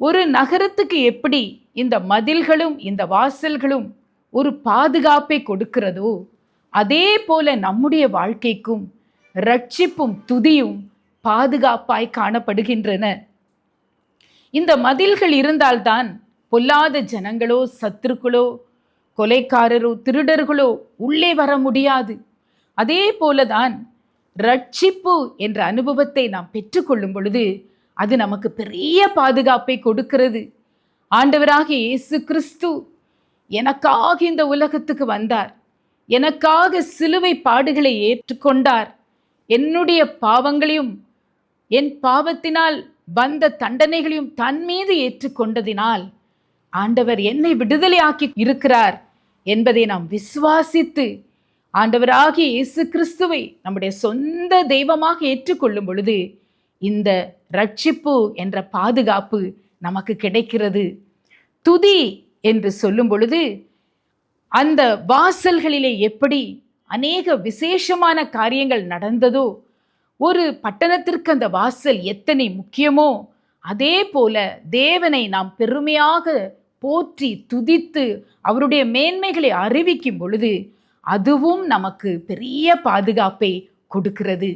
ஒரு நகரத்துக்கு எப்படி இந்த மதில்களும் இந்த வாசல்களும் ஒரு பாதுகாப்பை கொடுக்கிறதோ, அதே போல நம்முடைய வாழ்க்கைக்கும் ரட்சிப்பும் துதியும் பாதுகாப்பாய் காணப்படுகின்றன. இந்த மதில்கள் இருந்தால்தான் பொல்லாத ஜனங்களோ, சத்துருக்களோ, கொலைக்காரரோ, திருடர்களோ உள்ளே வர முடியாது. அதே போலதான் ரட்சிப்பு என்ற அனுபவத்தை நாம் பெற்றுக்கொள்ளும் பொழுது அது நமக்கு பெரிய பாதுகாப்பை கொடுக்கிறது. ஆண்டவராகிய இயேசு கிறிஸ்து எனக்காக இந்த உலகத்துக்கு வந்தார். எனக்காக சிலுவை பாடுகளை ஏற்றுக்கொண்டார். என்னுடைய பாவங்களையும் என் பாவத்தினால் வந்த தண்டனைகளையும் தன் மீது ஏற்றுக்கொண்டதினால் ஆண்டவர் என்னை விடுதலையாக்கி இருக்கிறார் என்பதை நாம் விசுவாசித்து ஆண்டவராகிய இயேசு கிறிஸ்துவை நம்முடைய சொந்த தெய்வமாக ஏற்றுக்கொள்ளும் பொழுது இந்த ரட்சிப்பு என்ற பாதுகாப்பு நமக்கு கிடைக்கிறது. துதி என்று சொல்லும் பொழுது அந்த வாசல்களிலே எப்படி அநேக விசேஷமான காரியங்கள் நடந்ததோ, ஒரு பட்டணத்திற்கு அந்த வாசல் எத்தனை முக்கியமோ, அதே போல தேவனை நாம் பெருமையாக போற்றி துதித்து அவருடைய மேன்மைகளை அறிவிக்கும் பொழுது அதுவும் நமக்கு பெரிய பாதுகாப்பை கொடுக்கிறது.